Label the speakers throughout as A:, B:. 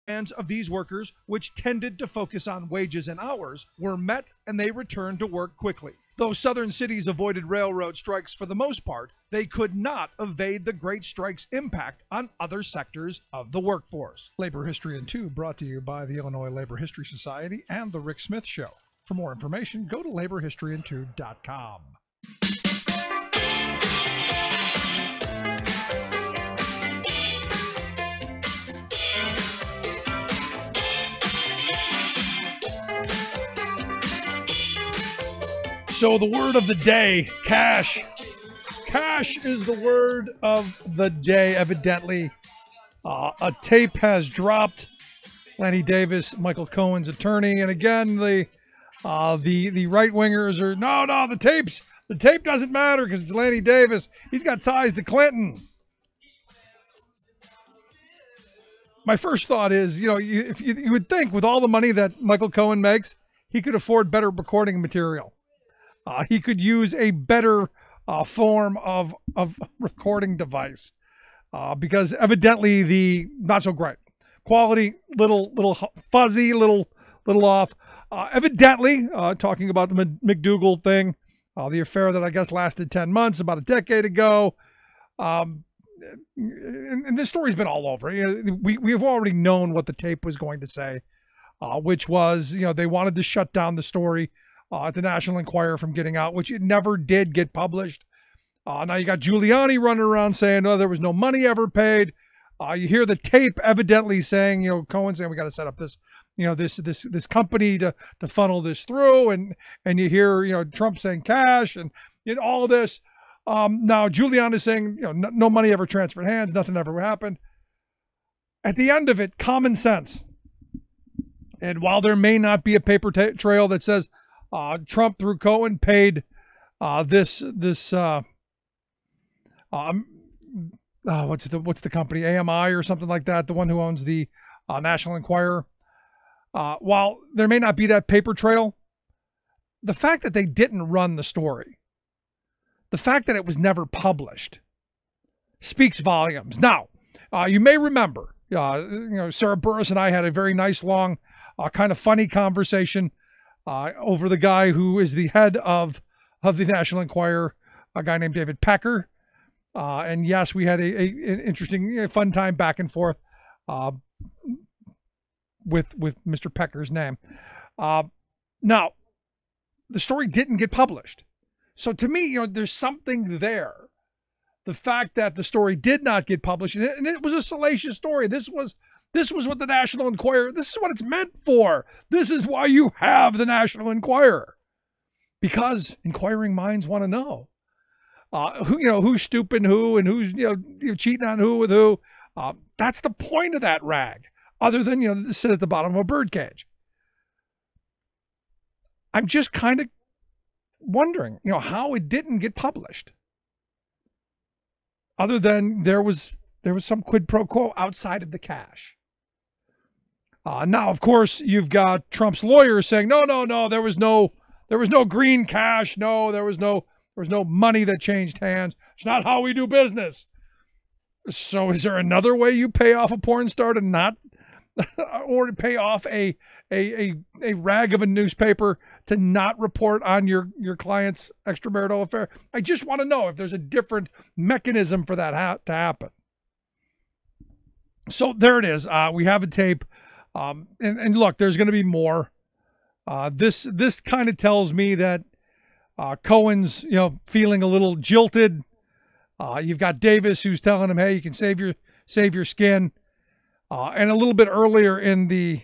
A: demands of these workers, which tended to focus on wages and hours, were met and they returned to work quickly. Though southern cities avoided railroad strikes for the most part, they could not evade the Great Strike's impact on other sectors of the workforce.
B: Labor History in 2 brought to you by the Illinois Labor History Society and The Rick Smith Show. For more information, go to laborhistoryin2.com.
A: So the word of the day, cash. Cash is the word of the day, evidently. A tape has dropped. Lanny Davis, Michael Cohen's attorney. And again, the right-wingers are, no, the tape doesn't matter because it's Lanny Davis. He's got ties to Clinton. My first thought is, if you would think with all the money that Michael Cohen makes, he could afford better recording material. He could use a better form of recording device because evidently the not so great quality, little fuzzy, little off. Evidently, talking about the McDougal thing, the affair that I guess lasted 10 months, about a decade ago. And this story's been all over. We've already known what the tape was going to say, which was, they wanted to shut down the story at the National Enquirer from getting out, which it never did get published. Now you got Giuliani running around saying, there was no money ever paid. You hear the tape evidently saying, Cohen saying we got to set up this, this company to funnel this through, and you hear, Trump saying cash and all this. Now Giuliani is saying, no money ever transferred hands, nothing ever happened. At the end of it, common sense. And while there may not be a paper trail that says Trump through Cohen paid what's the company, AMI or something like that, the one who owns the National Enquirer. While there may not be that paper trail, the fact that they didn't run the story, the fact that it was never published, speaks volumes. Now, you may remember, Sarah Burris and I had a very nice, long, kind of funny conversation over the guy who is the head of the National Enquirer, a guy named David Pecker. And yes, we had an interesting, fun time back and forth with Mr. Pecker's name. Now, the story didn't get published. So to me, there's something there. The fact that the story did not get published, and it was a salacious story. This was what the National Enquirer, this is what it's meant for. This is why you have the National Enquirer. Because inquiring minds want to know. Who's stooping who and who's, cheating on who with who. That's the point of that rag, other than, to sit at the bottom of a birdcage. I'm just kind of wondering, how it didn't get published. Other than there was some quid pro quo outside of the cash. Now, of course, you've got Trump's lawyers saying, no, there was no green cash. No, there was no money that changed hands. It's not how we do business. So is there another way you pay off a porn star to not, or to pay off a rag of a newspaper to not report on your client's extramarital affair? I just want to know if there's a different mechanism for that to happen. So there it is. We have a tape. And look, there's going to be more. This kind of tells me that Cohen's, feeling a little jilted. You've got Davis who's telling him, hey, you can save your skin. And a little bit earlier in the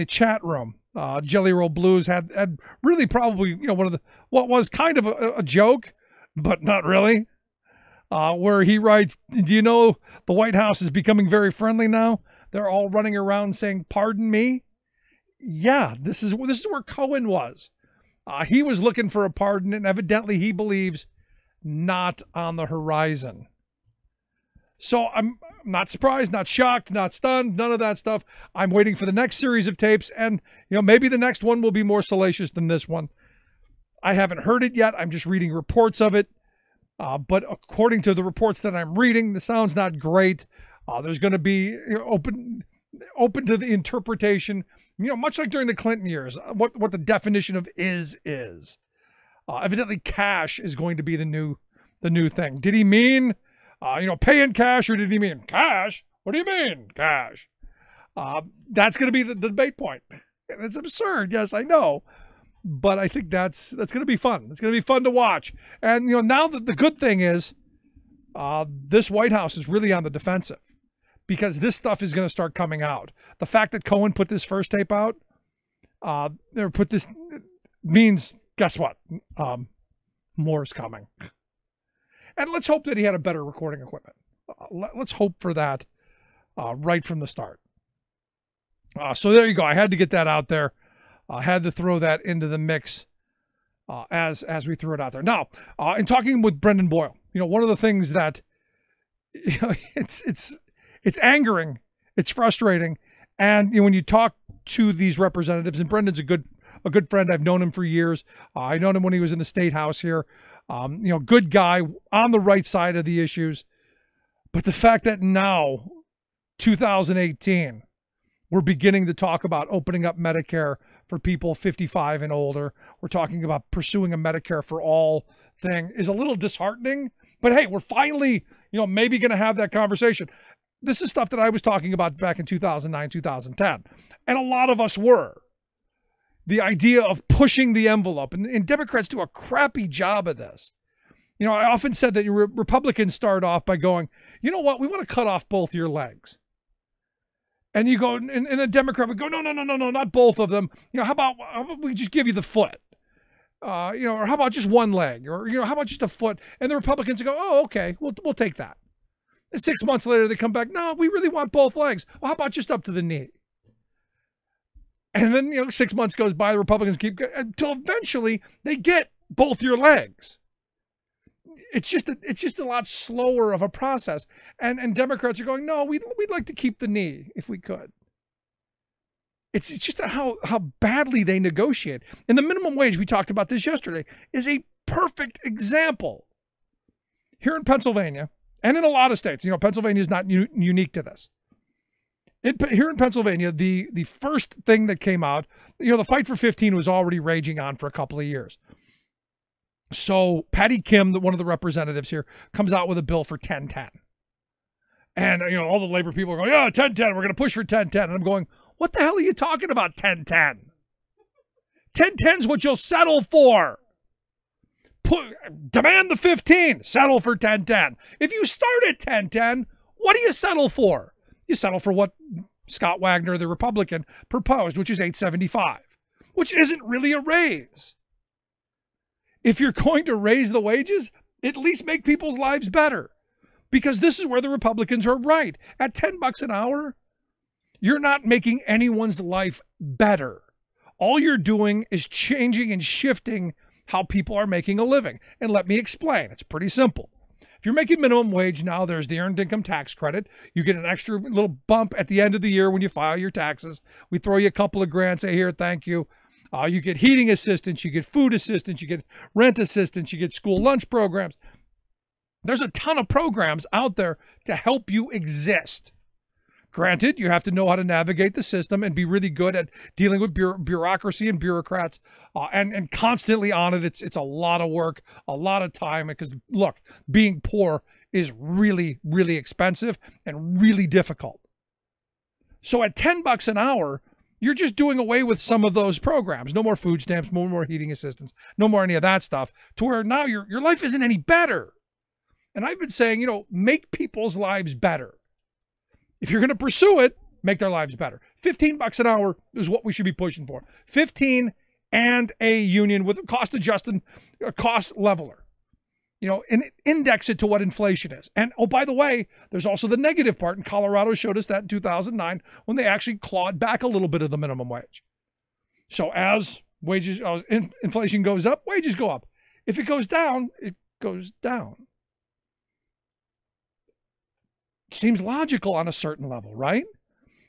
A: chat room, Jelly Roll Blues had really probably, one of what was kind of a joke, but not really. Where he writes, do you know the White House is becoming very friendly now? They're all running around saying, pardon me. Yeah, this is where Cohen was. He was looking for a pardon, and evidently he believes not on the horizon. So I'm not surprised, not shocked, not stunned, none of that stuff. I'm waiting for the next series of tapes, and maybe the next one will be more salacious than this one. I haven't heard it yet. I'm just reading reports of it. But according to the reports that I'm reading, the sound's not great. There's going to be open to the interpretation, much like during the Clinton years, what the definition of is. Evidently, cash is going to be the new thing. Did he mean, pay in cash, or did he mean cash? What do you mean cash? That's going to be the debate point. It's absurd. Yes, I know. But I think that's going to be fun. It's going to be fun to watch. And, now the good thing is this White House is really on the defensive because this stuff is going to start coming out. The fact that Cohen put this first tape out, means, guess what? More is coming. And let's hope that he had a better recording equipment. Let's hope for that right from the start. So there you go. I had to get that out there. I had to throw that into the mix as we threw it out there. Now, in talking with Brendan Boyle, one of the things that it's angering, it's frustrating, and when you talk to these representatives, and Brendan's a good friend. I've known him for years. I known him when he was in the State House here. Good guy on the right side of the issues. But the fact that now, 2018, we're beginning to talk about opening up Medicare for people 55 and older. We're talking about pursuing a Medicare for all thing is a little disheartening. But hey, we're finally, maybe going to have that conversation. This is stuff that I was talking about back in 2009, 2010. And a lot of us were. The idea of pushing the envelope. And Democrats do a crappy job of this. I often said that Republicans start off by going, you know what, we want to cut off both your legs. And you go, and a Democrat would go, no, not both of them. How about we just give you the foot? Or how about just one leg? Or, how about just a foot? And the Republicans would go, oh, okay, we'll take that. And 6 months later, they come back, no, we really want both legs. Well, how about just up to the knee? And then, 6 months goes by, the Republicans keep going, until eventually they get both your legs. It's just a lot slower of a process. And Democrats are going, no, we'd like to keep the knee if we could. It's just how badly they negotiate. And the minimum wage, we talked about this yesterday, is a perfect example. Here in Pennsylvania, and in a lot of states, Pennsylvania is not unique to this. Here in Pennsylvania, the first thing that came out, the fight for 15 was already raging on for a couple of years. So Patty Kim, one of the representatives here, comes out with a bill for 1010. And, all the labor people are going, yeah, 1010, we're going to push for 1010. And I'm going, what the hell are you talking about 1010? 1010 is what you'll settle for. Demand the 15, settle for 1010. If you start at 1010, what do you settle for? You settle for what Scott Wagner, the Republican, proposed, which is 875, which isn't really a raise. If you're going to raise the wages, at least make people's lives better. Because this is where the Republicans are right. At $10 an hour, you're not making anyone's life better. All you're doing is changing and shifting how people are making a living. And let me explain. It's pretty simple. If you're making minimum wage now, there's the earned income tax credit. You get an extra little bump at the end of the year when you file your taxes. We throw you a couple of grand, say, here, thank you. You get heating assistance, you get food assistance, you get rent assistance, you get school lunch programs. There's a ton of programs out there to help you exist. Granted, you have to know how to navigate the system and be really good at dealing with bureaucracy and bureaucrats and constantly on it. It's a lot of work, a lot of time, because look, being poor is really, really expensive and really difficult. So at $10 an hour, you're just doing away with some of those programs. No more food stamps, no more heating assistance, no more any of that stuff, to where now your life isn't any better. And I've been saying, make people's lives better. If you're going to pursue it, make their lives better. $15 an hour is what we should be pushing for. 15 and a union with a cost leveler. And index it to what inflation is. And, oh, by the way, there's also the negative part. And Colorado showed us that in 2009 when they actually clawed back a little bit of the minimum wage. So as inflation goes up, wages go up. If it goes down, it goes down. Seems logical on a certain level, right?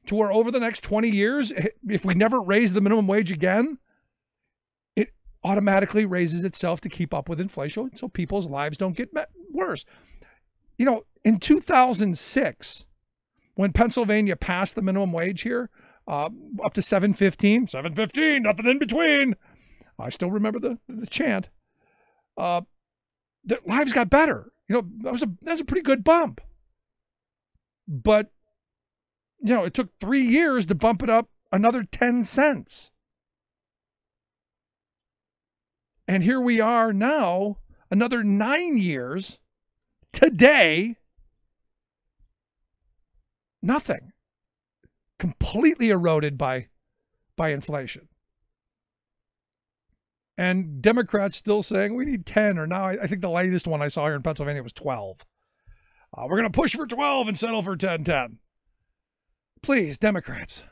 A: To where over the next 20 years, if we never raise the minimum wage again, it automatically raises itself to keep up with inflation so people's lives don't get worse. In 2006, When Pennsylvania passed the minimum wage here, up to $7.15, $7.15, nothing in between. I still remember the chant. Their lives got better. That was a pretty good bump. But, it took 3 years to bump it up another 10 cents. And here we are now, another 9 years, today, nothing. Completely eroded by inflation. And Democrats still saying we need 10, or now I think the latest one I saw here in Pennsylvania was 12. We're going to push for 12 and settle for 10. Please, Democrats,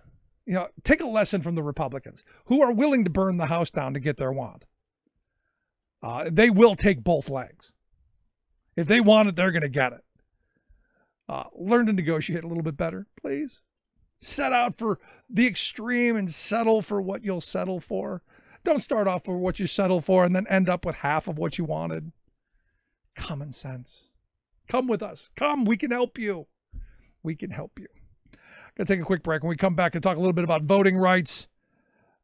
A: take a lesson from the Republicans who are willing to burn the house down to get their want. They will take both legs. If they want it, they're going to get it. Learn to negotiate a little bit better, please. Set out for the extreme and settle for what you'll settle for. Don't start off for what you settle for and then end up with half of what you wanted. Common sense. Come with us. Come, we can help you. We can help you. Going to take a quick break. When we come back and talk a little bit about voting rights,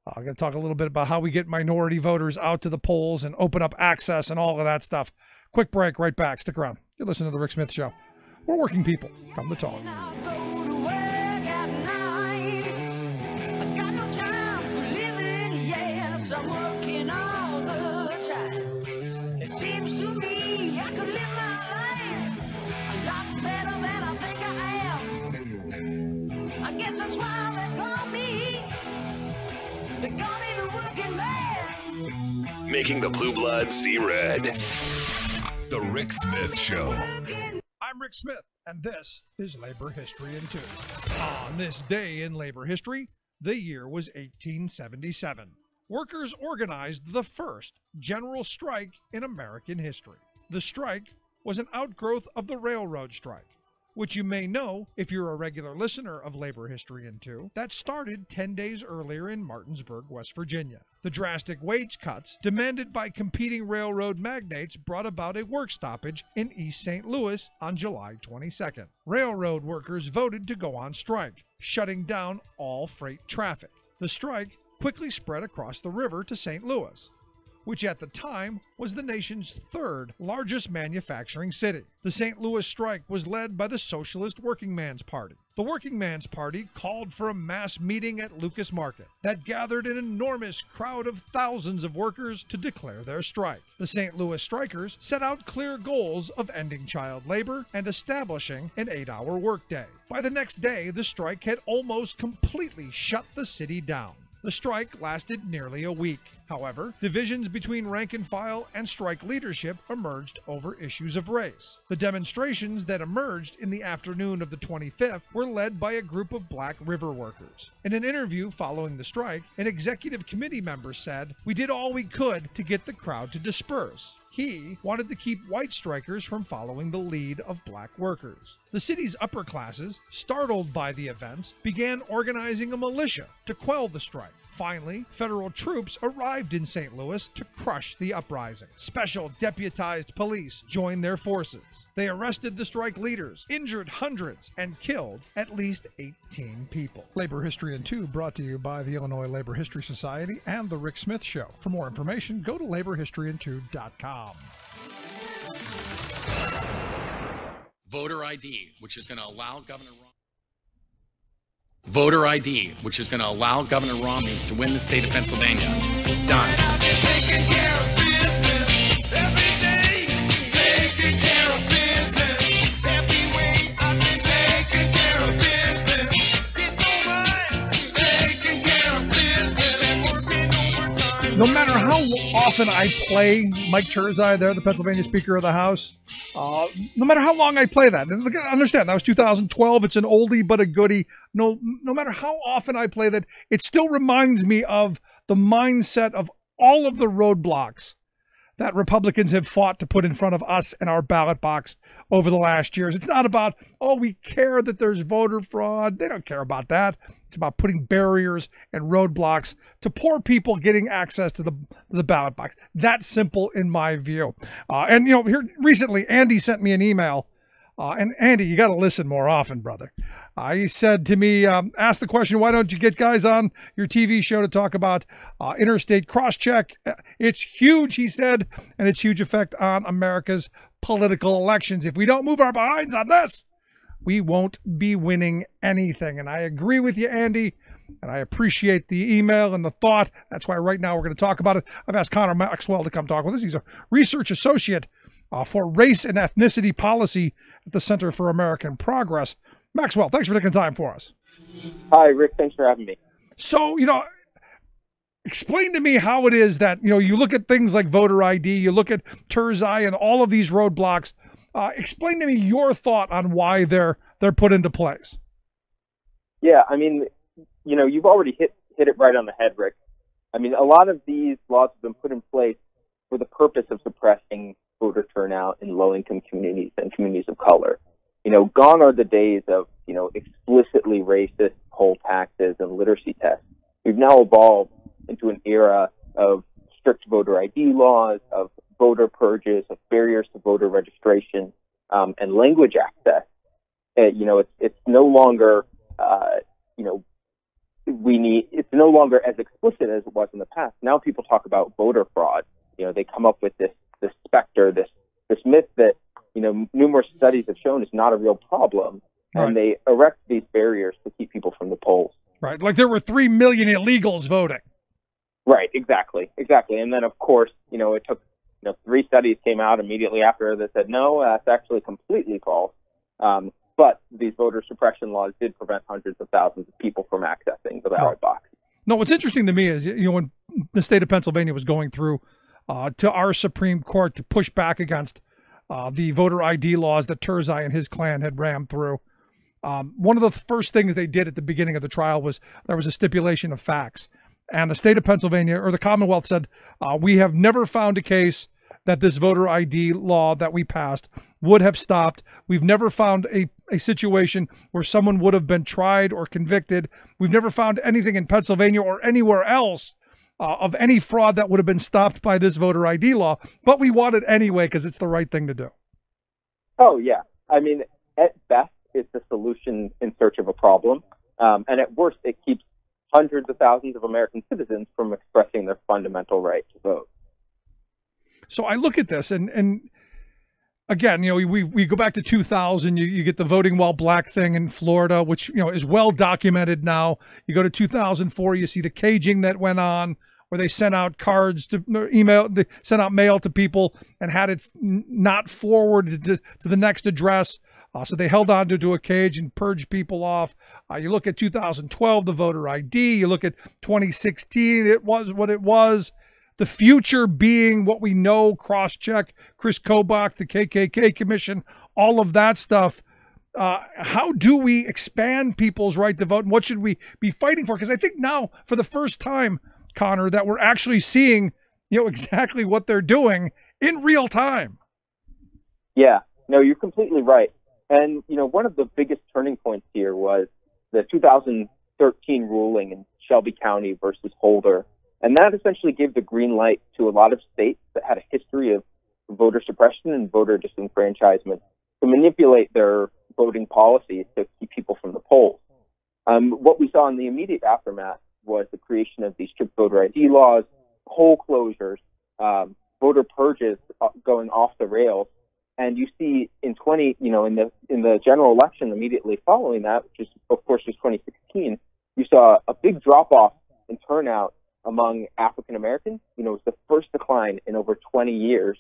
A: I'm going to talk a little bit about how we get minority voters out to the polls and open up access and all of that stuff. Quick break, right back. Stick around. You're listening to The Rick Smith Show. We're working people. Come to talk.
C: I'm working all the time. It seems to me I could live my life a lot better than I think I am. I guess that's why they call me the working man.
D: Making the blue blood see red. The Rick Smith Show.
B: I'm Rick Smith, and this is Labor History in 2.
A: On this day in labor history, the year was 1877. Workers organized the first general strike in American history. The strike was an outgrowth of the railroad strike, which you may know if you're a regular listener of Labor History in 2, that started 10 days earlier in Martinsburg, West Virginia. The drastic wage cuts demanded by competing railroad magnates brought about a work stoppage in East St. Louis on July 22nd. Railroad workers voted to go on strike, shutting down all freight traffic. The strike quickly spread across the river to St. Louis, which at the time was the nation's third largest manufacturing city. The St. Louis strike was led by the Socialist Working Man's Party. The Working Man's Party called for a mass meeting at Lucas Market that gathered an enormous crowd of thousands of workers to declare their strike. The St. Louis strikers set out clear goals of ending child labor and establishing an 8-hour workday. By the next day, the strike had almost completely shut the city down. The strike lasted nearly a week. However, divisions between rank and file and strike leadership emerged over issues of race. The demonstrations that emerged in the afternoon of the 25th were led by a group of Black River workers. In an interview following the strike, an executive committee member said, "We did all we could to get the crowd to disperse." He wanted to keep white strikers from following the lead of black workers. The city's upper classes, startled by the events, began organizing a militia to quell the strike. Finally, federal troops arrived in St. Louis to crush the uprising. Special deputized police joined their forces. They arrested the strike leaders, injured hundreds, and killed at least 18 people.
B: Labor History in 2 brought to you by the Illinois Labor History Society and The Rick Smith Show. For more information, go to laborhistoryin2.com.
E: Voter ID, which is going to allow Governor Romney to win the state of Pennsylvania. Done.
C: Taking care of business every day. Taking care of business every way. I've been taking care of business. It's alright. Taking care of business and working overtime.
A: No matter how often I play Mike Turzai there, the Pennsylvania Speaker of the House, no matter how long I play that, and understand that was 2012. It's an oldie but a goodie. No matter how often I play that, it still reminds me of the mindset of all of the roadblocks that Republicans have fought to put in front of us in our ballot box over the last years. It's not about, oh, we care that there's voter fraud. They don't care about that. It's about putting barriers and roadblocks to poor people getting access to the ballot box. That's simple in my view. And, here recently, Andy sent me an email. And Andy, you got to listen more often, brother. He said to me, ask the question, why don't you get guys on your TV show to talk about interstate cross-check? It's huge, he said, and it's huge effect on America's political elections. If we don't move our behinds on this, we won't be winning anything. And I agree with you, Andy, and I appreciate the email and the thought. That's why right now we're going to talk about it. I've asked Connor Maxwell to come talk with us. He's a research associate for race and ethnicity policy at the Center for American Progress. Maxwell, thanks for taking time for us.
F: Hi, Rick. Thanks for having me.
A: So, explain to me how it is that, you look at things like voter ID, you look at Turzai and all of these roadblocks. Explain to me your thought on why they're put into place.
F: Yeah, I mean, you've already hit it right on the head, Rick. I mean, a lot of these laws have been put in place for the purpose of suppressing voter turnout in low-income communities and communities of color. Gone are the days of, explicitly racist poll taxes and literacy tests. We've now evolved into an era of strict voter ID laws, of voter purges, of barriers to voter registration, and language access. It's no longer, it's no longer as explicit as it was in the past. Now people talk about voter fraud. They come up with this specter, this myth that, numerous studies have shown is not a real problem. Right. And they erect these barriers to keep people from the polls.
A: Right. Like there were 3 million illegals voting.
F: Right. Exactly. And then, of course, it took, 3 studies came out immediately after that said, no, that's actually completely false. But these voter suppression laws did prevent hundreds of thousands of people from accessing the ballot box.
A: No, what's interesting to me is, when the state of Pennsylvania was going through to our Supreme Court to push back against the voter ID laws that Turzai and his clan had rammed through. One of the first things they did at the beginning of the trial was there was a stipulation of facts. And the state of Pennsylvania, or the Commonwealth, said, we have never found a case that this voter ID law that we passed would have stopped. We've never found a situation where someone would have been tried or convicted. We've never found anything in Pennsylvania or anywhere else of any fraud that would have been stopped by this voter ID law, but we want it anyway because it's the right thing to do.
F: Oh, yeah. I mean, at best, it's a solution in search of a problem. And at worst, it keeps hundreds of thousands of American citizens from expressing their fundamental right to vote.
A: So I look at this and again, we go back to 2000, you get the voting while black thing in Florida, which, is well documented now. You go to 2004, you see the caging that went on, where they sent out cards to they sent out mail to people and had it not forwarded to the next address. So they held on to a cage and purged people off. You look at 2012, the voter ID. You look at 2016, it was what it was. The future being what we know, cross-check, Chris Kobach, the KKK Commission, all of that stuff. How do we expand people's right to vote, and what should we be fighting for? Because I think now, for the first time, Connor, that we're actually seeing, exactly what they're doing in real time.
F: Yeah, no, you're completely right. And, one of the biggest turning points here was the 2013 ruling in Shelby County versus Holder. And that essentially gave the green light to a lot of states that had a history of voter suppression and voter disenfranchisement to manipulate their voting policies to keep people from the polls. What we saw in the immediate aftermath was the creation of these strict voter ID laws, poll closures, voter purges going off the rails. And you see in the general election immediately following that, which is, of course, was 2016, you saw a big drop-off in turnout among African Americans. It was the first decline in over 20 years.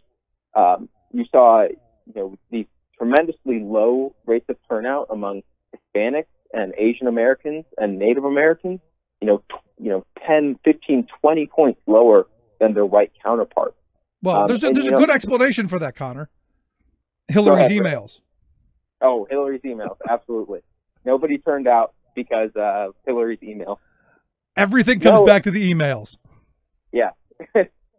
F: You saw, these tremendously low rates of turnout among Hispanics and Asian Americans and Native Americans, 10, 15, 20 points lower than their white counterparts.
A: Well, there's a good explanation for that, Connor. Hillary's emails.
F: Oh, Hillary's emails. Absolutely. Nobody turned out because of Hillary's email.
A: Everything comes back to the emails.
F: Yeah.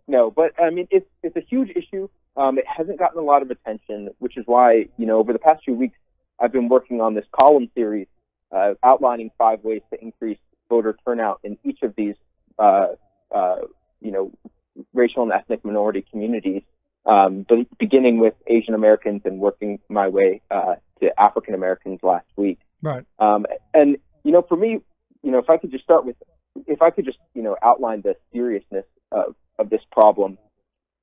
F: No, but I mean, it's a huge issue. It hasn't gotten a lot of attention, which is why, over the past few weeks, I've been working on this column series outlining 5 ways to increase voter turnout in each of these, racial and ethnic minority communities, beginning with Asian Americans and working my way to African Americans last week.
A: Right.
F: And for me, if I could just outline the seriousness of this problem,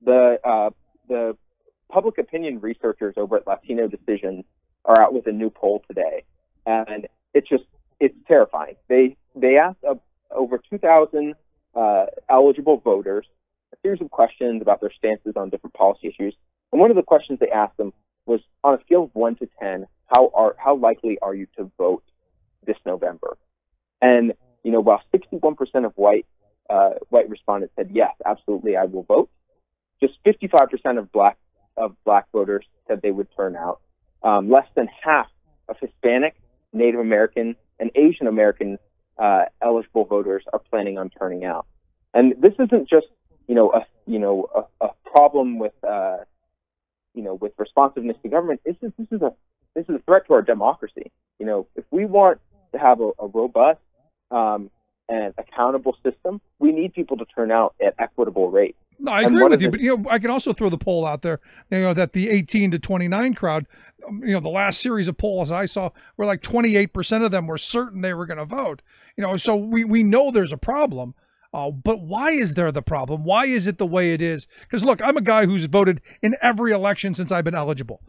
F: the public opinion researchers over at Latino Decisions are out with a new poll today, and it's terrifying. They asked over 2,000 eligible voters a series of questions about their stances on different policy issues, and one of the questions they asked them was, on a scale of 1 to 10, how likely are you to vote this November? And while 61% of white respondents said yes, absolutely, I will vote, just 55% of black voters said they would turn out. Less than half of Hispanic, Native American, and Asian American eligible voters are planning on turning out. And this isn't just a problem with with responsiveness to government. This is a threat to our democracy. If we want to have a robust and accountable system, we need people to turn out at equitable rates.
A: No, I agree with you, but I can also throw the poll out there. That the 18 to 29 crowd, the last series of polls I saw were like 28% of them were certain they were going to vote. So we know there's a problem. But why is there the problem? Why is it the way it is? Because look, I'm a guy who's voted in every election since I've been eligible.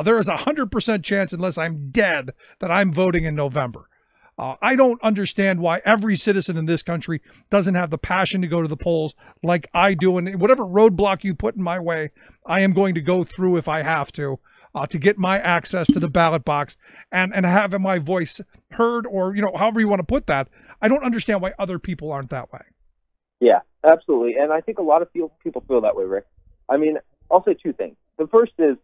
A: There is 100% chance, unless I'm dead, that I'm voting in November. I don't understand why every citizen in this country doesn't have the passion to go to the polls like I do. And whatever roadblock you put in my way, I am going to go through if I have to get my access to the ballot box and have my voice heard, or, however you want to put that. I don't understand why other people aren't that way.
F: Yeah, absolutely. And I think a lot of people feel that way, Rick. I mean, I'll say two things. The first is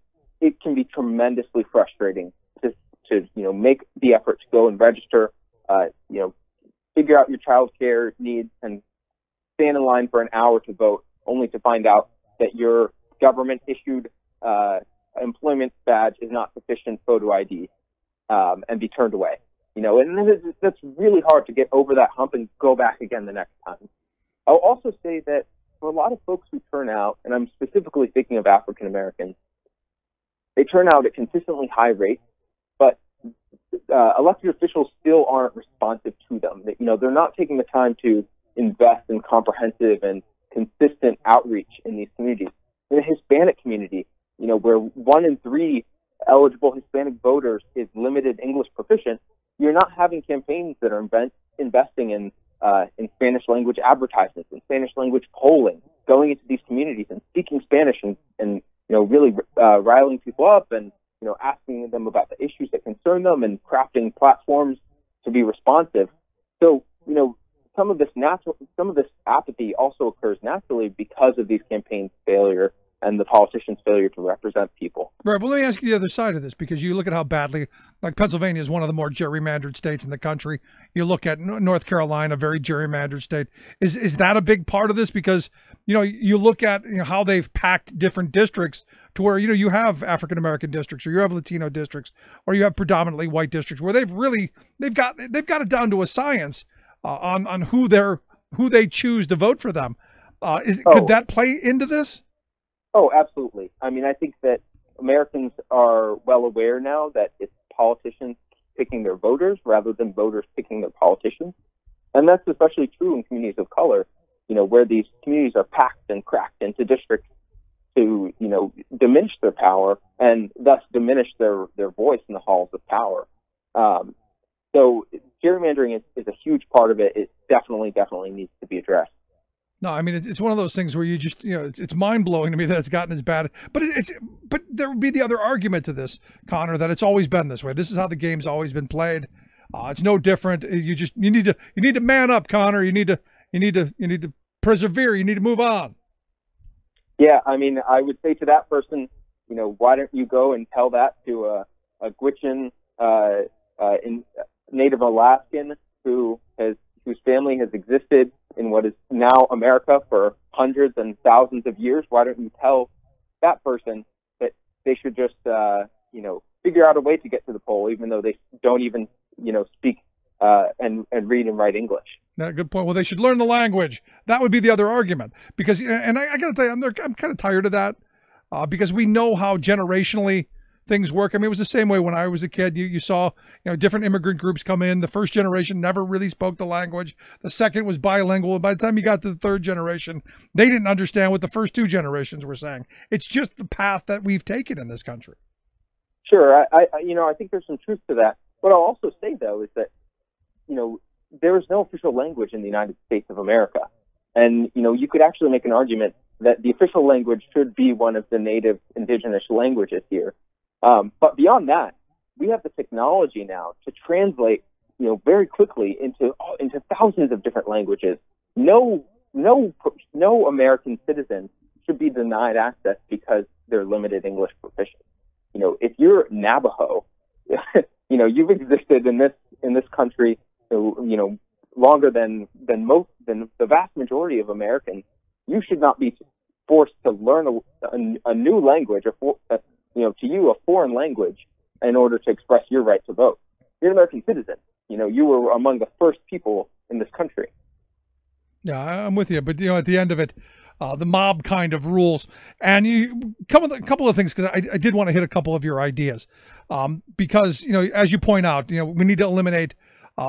F: it can be tremendously frustrating to make the effort to go and register, figure out your child care needs and stand in line for an hour to vote, only to find out that your government-issued employment badge is not sufficient photo ID and be turned away. And that's really hard to get over that hump and go back again the next time. I'll also say that for a lot of folks who turn out, and I'm specifically thinking of African Americans, they turn out at consistently high rates, but elected officials still aren't responsive to them. They're not taking the time to invest in comprehensive and consistent outreach in these communities. In the Hispanic community, where 1 in 3 eligible Hispanic voters is limited English proficient, you're not having campaigns that are investing in Spanish language advertisements and Spanish language polling, going into these communities and speaking Spanish and really riling people up and asking them about the issues that concern them and crafting platforms to be responsive. So some of this apathy also occurs naturally because of these campaigns' failure and the politicians' failure to represent people.
A: Right. Well, let me ask you the other side of this, because you look at how badly, like Pennsylvania is one of the more gerrymandered states in the country. You look at North Carolina, a very gerrymandered state. Is that a big part of this? Because, you look at how they've packed different districts to where, you have African-American districts, or you have Latino districts, or you have predominantly white districts where they've got it down to a science on who they choose to vote for them. Could that play into this?
F: Oh, absolutely. I mean, I think that Americans are well aware now that it's politicians picking their voters rather than voters picking their politicians. And that's especially true in communities of color, where these communities are packed and cracked into districts to, diminish their power and thus diminish their voice in the halls of power. So gerrymandering is a huge part of it. It definitely needs to be addressed.
A: No, I mean, it's one of those things where you just, it's mind blowing to me that it's gotten as bad. But but there would be the other argument to this, Connor, that it's always been this way. This is how the game's always been played. It's no different. You need to man up, Connor. You need to persevere. You need to move on.
F: Yeah, I mean, I would say to that person, why don't you go and tell that to a Gwich'in in Native Alaskan whose family has existed in what is now America for hundreds and thousands of years? Why don't you tell that person that they should just, figure out a way to get to the poll, even though they don't even, speak and read and write English?
A: Yeah, good point. Well, they should learn the language. That would be the other argument. Because, and I got to tell you, I'm kind of tired of that because we know how generationally things work. I mean, it was the same way when I was a kid. You saw, different immigrant groups come in. The first generation never really spoke the language. The second was bilingual. By the time you got to the third generation, they didn't understand what the first two generations were saying. It's just the path that we've taken in this country.
F: Sure. I think there's some truth to that. What I'll also say, though, is that, there is no official language in the United States of America. And, you could actually make an argument that the official language should be one of the native indigenous languages here. But beyond that, we have the technology now to translate, very quickly into thousands of different languages. No American citizen should be denied access because they're limited English proficient. If you're Navajo, you've existed in this country, longer than the vast majority of Americans. You should not be forced to learn a new language, a foreign language, in order to express your right to vote. You're an American citizen. You were among the first people in this country.
A: Yeah, I'm with you. But, at the end of it, the mob kind of rules. And a couple of things, because I did want to hit a couple of your ideas. Because, as you point out, we need to eliminate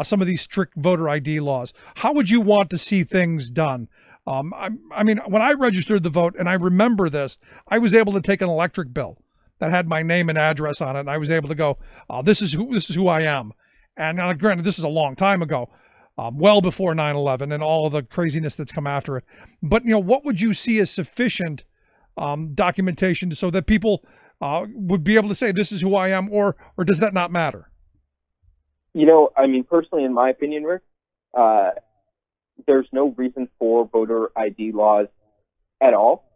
A: some of these strict voter ID laws. How would you want to see things done? I mean, when I registered to vote, and I remember this, I was able to take an electric bill that had my name and address on it, and I was able to go, this is who I am. And now, granted, this is a long time ago, well before 9/11 and all of the craziness that's come after it. But, what would you see as sufficient documentation so that people would be able to say, this is who I am, or does that not matter?
F: Personally, in my opinion, Rick, there's no reason for voter ID laws at all.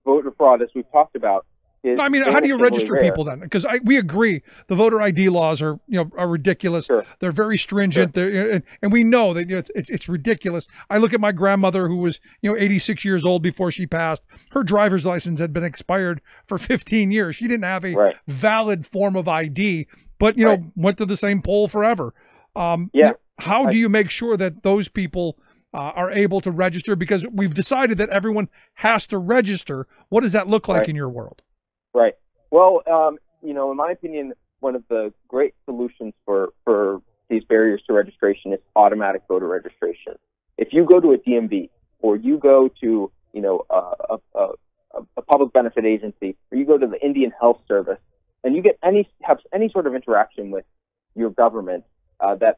F: Voter fraud, as we've talked about, is
A: how do you register
F: rare.
A: people then? Because we agree the voter ID laws are ridiculous.
F: Sure.
A: They're very stringent. Sure. And we know that it's ridiculous. I look at my grandmother, who was 86 years old before she passed. Her driver's license had been expired for 15 years. She didn't have a valid form of ID, but went to the same poll forever. How do you make sure that those people are able to register? Because we've decided that everyone has to register. What does that look like in your world?
F: Right. Well, in my opinion, one of the great solutions for these barriers to registration is automatic voter registration. If you go to a DMV or you go to, a public benefit agency, or you go to the Indian Health Service, and you have any sort of interaction with your government that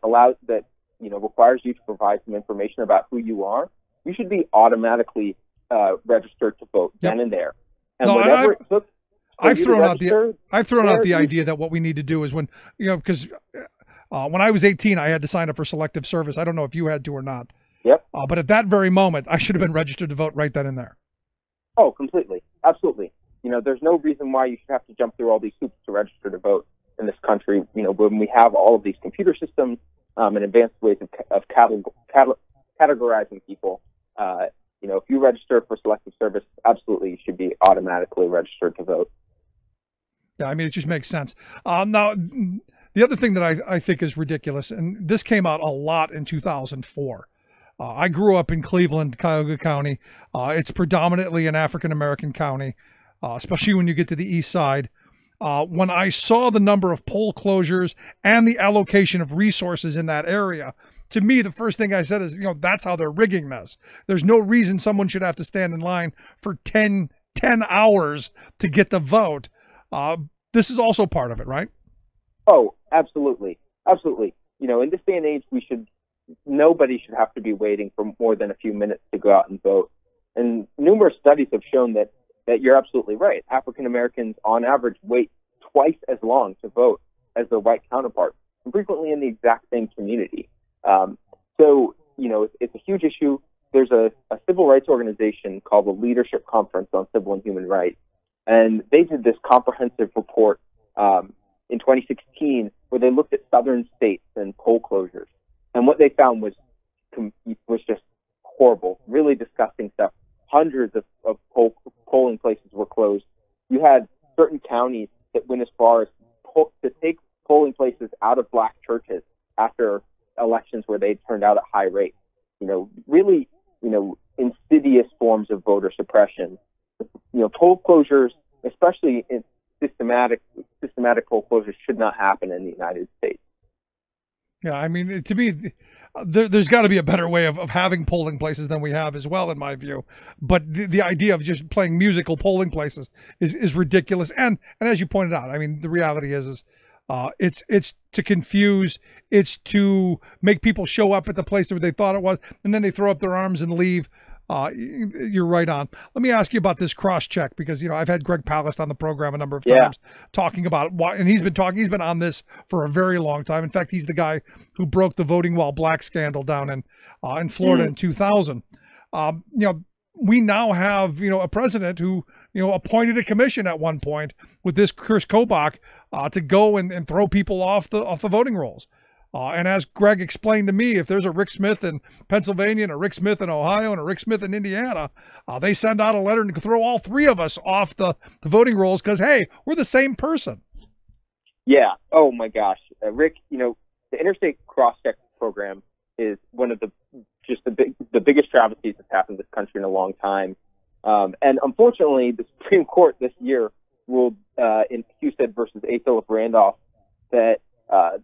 F: requires you to provide some information about who you are, you should be automatically registered to vote then and there. And whatever it took. I've thrown out
A: the idea that what we need to do is because when I was 18, I had to sign up for selective service. I don't know if you had to or not.
F: Yep.
A: But at that very moment, I should have been registered to vote right then and there.
F: Oh, completely. Absolutely. There's no reason why you should have to jump through all these hoops to register to vote in this country, when we have all of these computer systems and advanced ways of categorizing people. If you register for selective service, absolutely you should be automatically registered to vote.
A: Yeah, it just makes sense. Now, the other thing that I think is ridiculous, and this came out a lot in 2004. I grew up in Cleveland, Cuyahoga County. It's predominantly an African-American county, especially when you get to the east side. When I saw the number of poll closures and the allocation of resources in that area, to me, the first thing I said is, that's how they're rigging this. There's no reason someone should have to stand in line for 10 hours to get the vote. This is also part of it, right?
F: Oh, absolutely. Absolutely. In this day and age, nobody should have to be waiting for more than a few minutes to go out and vote. And numerous studies have shown that you're absolutely right. African Americans, on average, wait twice as long to vote as their white counterparts, and frequently in the exact same community. It's a huge issue. There's a civil rights organization called the Leadership Conference on Civil and Human Rights, and they did this comprehensive report in 2016 where they looked at southern states and poll closures. And what they found was just horrible, really disgusting stuff. Hundreds of polling places were closed. You had certain counties that went as far as to take polling places out of black churches after elections where they turned out at high rates. Really, insidious forms of voter suppression. Poll closures, especially systematic poll closures should not happen in the United States.
A: Yeah, I mean, to me, there's got to be a better way of having polling places than we have as well, in my view. But the idea of just playing musical polling places is ridiculous. And as you pointed out, I mean, the reality is it's to confuse, it's to make people show up at the place where they thought it was, and then they throw up their arms and leave. You're right on. Let me ask you about this cross check, because I've had Greg Palast on the program a number of times talking about why, and he's been on this for a very long time. In fact, he's the guy who broke the voting while black scandal down in Florida in 2000. We now have a president who appointed a commission at one point with this Chris Kobach to go and throw people off the voting rolls. And as Greg explained to me, if there's a Rick Smith in Pennsylvania and a Rick Smith in Ohio and a Rick Smith in Indiana, they send out a letter and throw all three of us off the voting rolls because, hey, we're the same person.
F: Yeah. Oh, my gosh. Rick, the interstate cross-check program is one of the biggest travesties that's happened in this country in a long time. And unfortunately, the Supreme Court this year ruled in Husted versus A. Philip Randolph that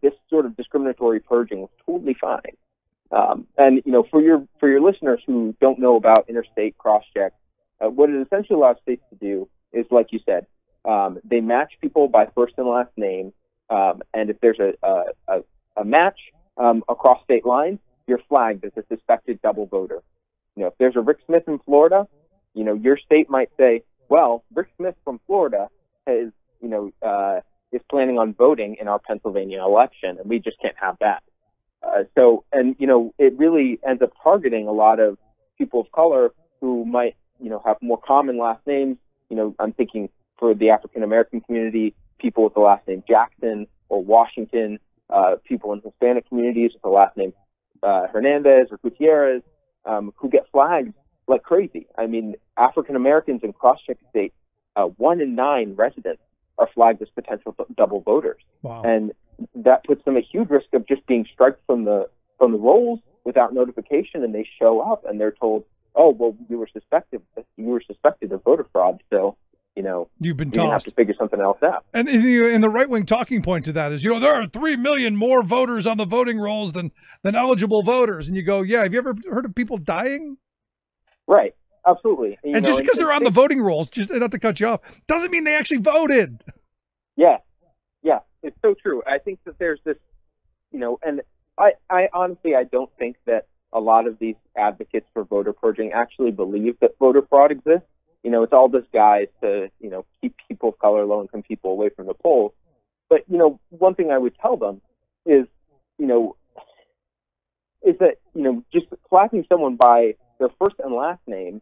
F: this sort of discriminatory purging was totally fine. And for your listeners who don't know about interstate cross-check, what it essentially allows states to do is, like you said, they match people by first and last name, and if there's a match across state lines, you're flagged as a suspected double voter. If there's a Rick Smith in Florida, your state might say, well, Rick Smith from Florida is planning on voting in our Pennsylvania election, and we just can't have that. It really ends up targeting a lot of people of color who might, have more common last names. I'm thinking for the African American community, people with the last name Jackson or Washington, people in Hispanic communities with the last name Hernandez or Gutierrez, who get flagged like crazy. I mean, African Americans in cross-check states, 1 in 9 residents are flagged as potential double voters.
A: Wow.
F: And that puts them at huge risk of just being struck from the rolls without notification, and they show up and they're told, oh, well, you were suspected of voter fraud, so
A: you've been
F: tossed. You have to figure something else out.
A: And the right-wing talking point to that is, there are 3 million more voters on the voting rolls than eligible voters. And you go, yeah, have you ever heard of people dying?
F: Right. Absolutely.
A: And just because they're on the voting rolls, just not to cut you off, doesn't mean they actually voted.
F: Yeah. Yeah. It's so true. I think that there's this, and I honestly, I don't think that a lot of these advocates for voter purging actually believe that voter fraud exists. It's all disguised to, keep people of color, low-income people away from the polls. But, one thing I would tell them is that, just flagging someone by their first and last name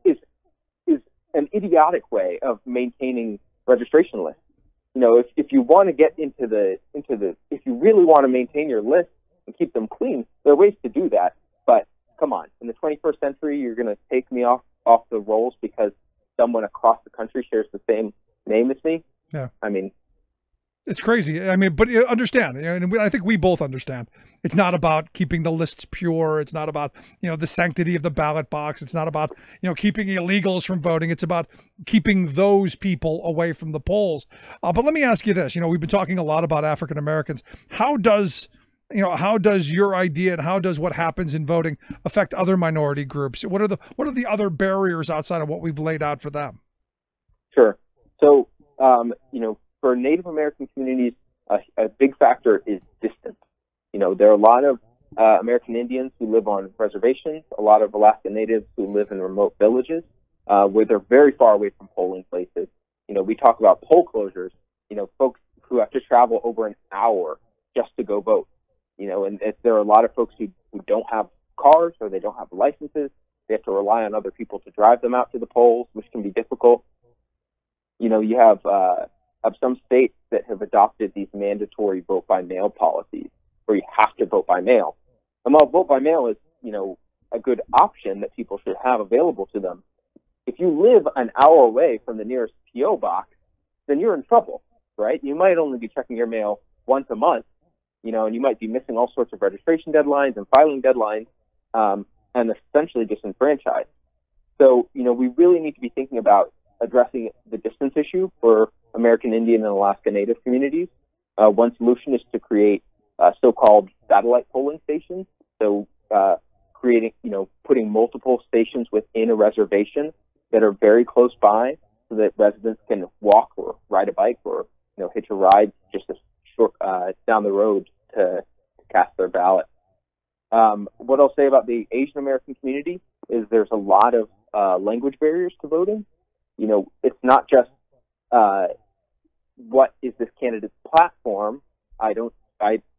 F: is an idiotic way of maintaining registration lists. If you want to get if you really want to maintain your list and keep them clean, there are ways to do that. But come on, in the 21st century, you're going to take me off the rolls because someone across the country shares the same name as me?
A: Yeah.
F: I mean,
A: it's crazy. I mean, but understand, and I think we both understand. It's not about keeping the lists pure. It's not about, the sanctity of the ballot box. It's not about, keeping illegals from voting. It's about keeping those people away from the polls. But let me ask you this. We've been talking a lot about African Americans. How does your idea and how does what happens in voting affect other minority groups? What are the other barriers outside of what we've laid out for them?
F: Sure. So, for Native American communities, a big factor is distance. There are a lot of American Indians who live on reservations, a lot of Alaska Natives who live in remote villages where they're very far away from polling places. We talk about poll closures, folks who have to travel over an hour just to go vote. And there are a lot of folks who don't have cars or they don't have licenses. They have to rely on other people to drive them out to the polls, which can be difficult. You have some states that have adopted these mandatory vote by mail policies where you have to vote by mail. And while vote by mail is, a good option that people should have available to them, if you live an hour away from the nearest P.O. box, then you're in trouble, right? You might only be checking your mail once a month, and you might be missing all sorts of registration deadlines and filing deadlines, and essentially disenfranchised. So, we really need to be thinking about addressing the distance issue for American Indian and Alaska Native communities. One solution is to create so-called satellite polling stations. So creating, putting multiple stations within a reservation that are very close by, so that residents can walk or ride a bike or hitch a ride just a short down the road to cast their ballot. What I'll say about the Asian American community is there's a lot of language barriers to voting. It's not just what is this candidate's platform. I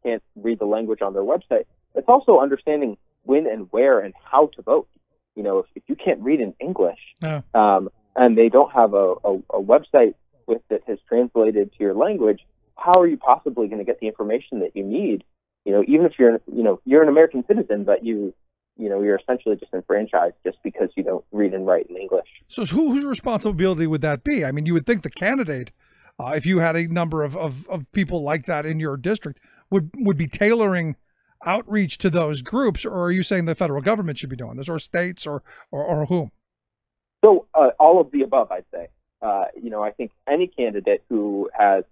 F: can't read the language on their website. It's also understanding when and where and how to vote. If you can't read in English, and they don't have a website that has translated to your language, how are you possibly going to get the information that you need? Even if you're an American citizen, but you're essentially just enfranchised just because you don't read and write in English.
A: So whose responsibility would that be? I mean, you would think the candidate, if you had a number of people like that in your district, would be tailoring outreach to those groups, or are you saying the federal government should be doing this, or states, or whom?
F: So all of the above, I'd say. I think any candidate who has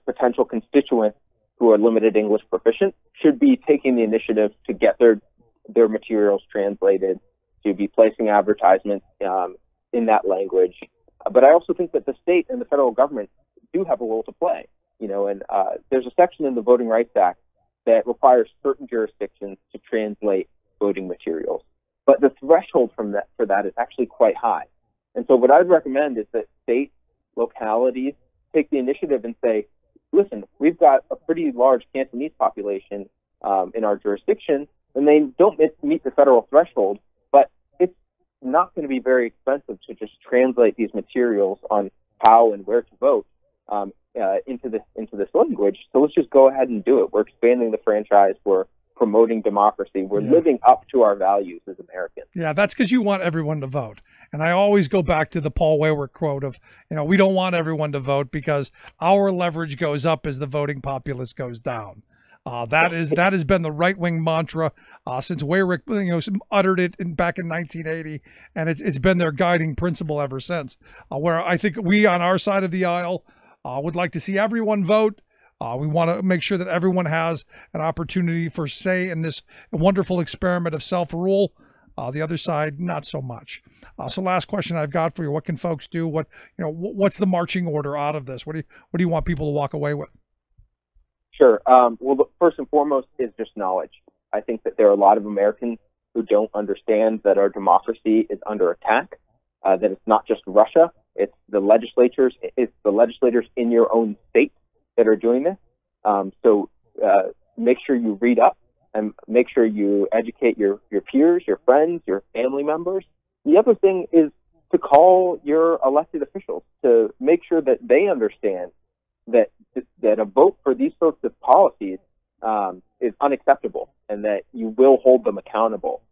F: potential constituents who are limited English proficient should be taking the initiative to get their materials translated, to be placing advertisements in that language. But I also think that the state and the federal government do have a role to play. And there's a section in the Voting Rights Act that requires certain jurisdictions to translate voting materials. But the threshold for that is actually quite high. And so what I'd recommend is that states, localities take the initiative and say, listen, we've got a pretty large Cantonese population in our jurisdiction, and they don't meet the federal threshold, but it's not going to be very expensive to just translate these materials on how and where to vote into this language. So let's just go ahead and do it. We're expanding the franchise. We're promoting democracy. We're living up to our values as Americans.
A: Yeah, that's because you want everyone to vote. And I always go back to the Paul Weyrich quote of, we don't want everyone to vote because our leverage goes up as the voting populace goes down. That has been the right-wing mantra since Weyrich uttered it back in 1980, and it's been their guiding principle ever since. Where I think we on our side of the aisle would like to see everyone vote. We want to make sure that everyone has an opportunity for say in this wonderful experiment of self-rule. The other side, not so much. So last question I've got for you: what can folks do? What's the marching order out of this? What do you want people to walk away with?
F: Sure. Well, first and foremost is just knowledge. I think that there are a lot of Americans who don't understand that our democracy is under attack. That it's not just Russia; it's the legislators. It's the legislators in your own state that are doing this. So make sure you read up and make sure you educate your peers, your friends, your family members. The other thing is to call your elected officials to make sure that they understand that a vote for these sorts of policies is unacceptable and that you will hold them accountable.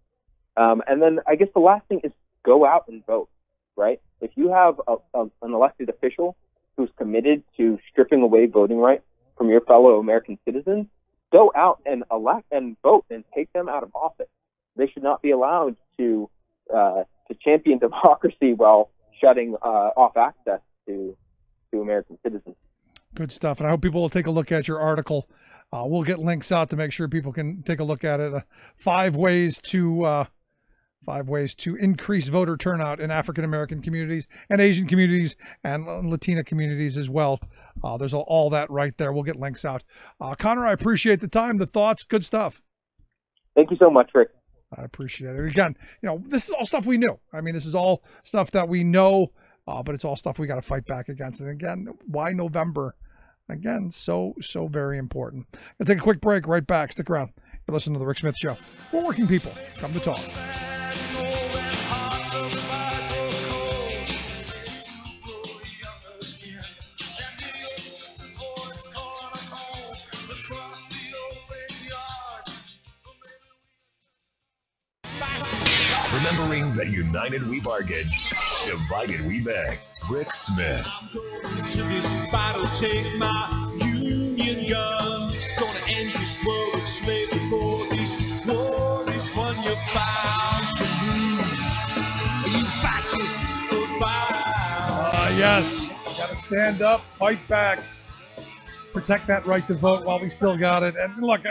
F: And then I guess the last thing is go out and vote, right? If you have an elected official who's committed to stripping away voting rights from your fellow American citizens, go out and elect and vote and take them out of office. They should not be allowed to champion democracy while shutting off access to American citizens.
A: Good stuff. And I hope people will take a look at your article. We'll get links out to make sure people can take a look at it. 5 ways to increase voter turnout in African American communities and Asian communities and Latina communities as well. There's all that right there. We'll get links out. Connor, I appreciate the time, the thoughts. Good stuff.
F: Thank you so much, Rick.
A: I appreciate it. Again, this is all stuff we knew. I mean, this is all stuff that we know, but it's all stuff we got to fight back against. And again, why November? Again, so very important. I'll take a quick break. Right back. Stick around. You listen to the Rick Smith Show. We're working people. Come to talk.
D: Remembering that united we bargain, divided we beg. Rick Smith.
G: To this battle, take my Union gun. Gonna end this world of slavery, for this war is one you're bound to lose. You fascists
A: Yes, got to stand up, fight back, protect that right to vote while we still got it. And look,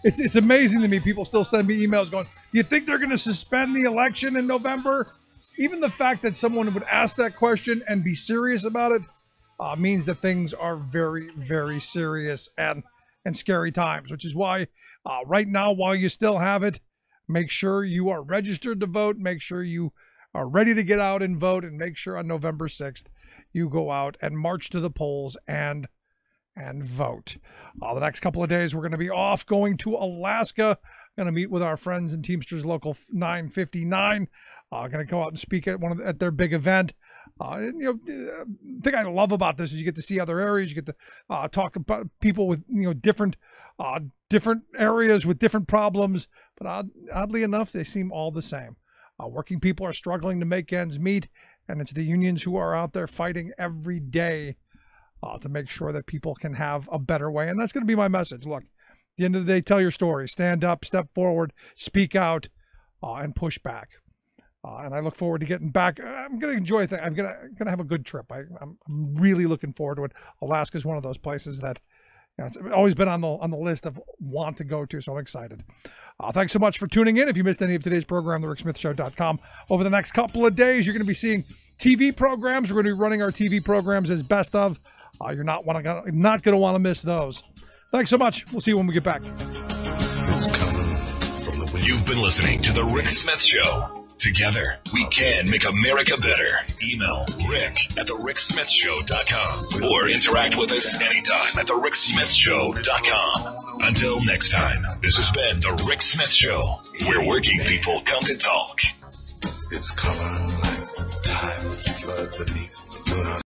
A: it's amazing to me. People still send me emails going, "You think they're going to suspend the election in November?" Even the fact that someone would ask that question and be serious about it means that things are very, very serious and scary times. Which is why right now, while you still have it, make sure you are registered to vote. Make sure you are ready to get out and vote, and make sure on November 6th you go out and march to the polls and vote. The next couple of days we're going to be off, going to Alaska. Going to meet with our friends in Teamsters Local 959. Going to go out and speak at at their big event. The thing I love about this is you get to see other areas. You get to talk about people with different areas with different problems. But oddly enough, they seem all the same. Working people are struggling to make ends meet, and it's the unions who are out there fighting every day to make sure that people can have a better way. And that's going to be my message. Look, at the end of the day, tell your story. Stand up, step forward, speak out, and push back. And I look forward to getting back. I'm going to enjoy things. I'm going to have a good trip. I'm really looking forward to it. Alaska is one of those places that it's always been on the list of want to go to, so I'm excited. Thanks so much for tuning in. If you missed any of today's program, thericksmithshow.com. Over the next couple of days, you're going to be seeing TV programs. We're going to be running our TV programs as best of. You're not going to want to miss those. Thanks so much. We'll see you when we get back.
D: You've been listening to The Rick Smith Show. Together, we can make America better. Email rick@thericksmithshow.com or interact with us anytime at thericksmithshow.com. Until next time, this has been The Rick Smith Show, where working people come to talk.
H: It's coming like time, flood beneath the moon.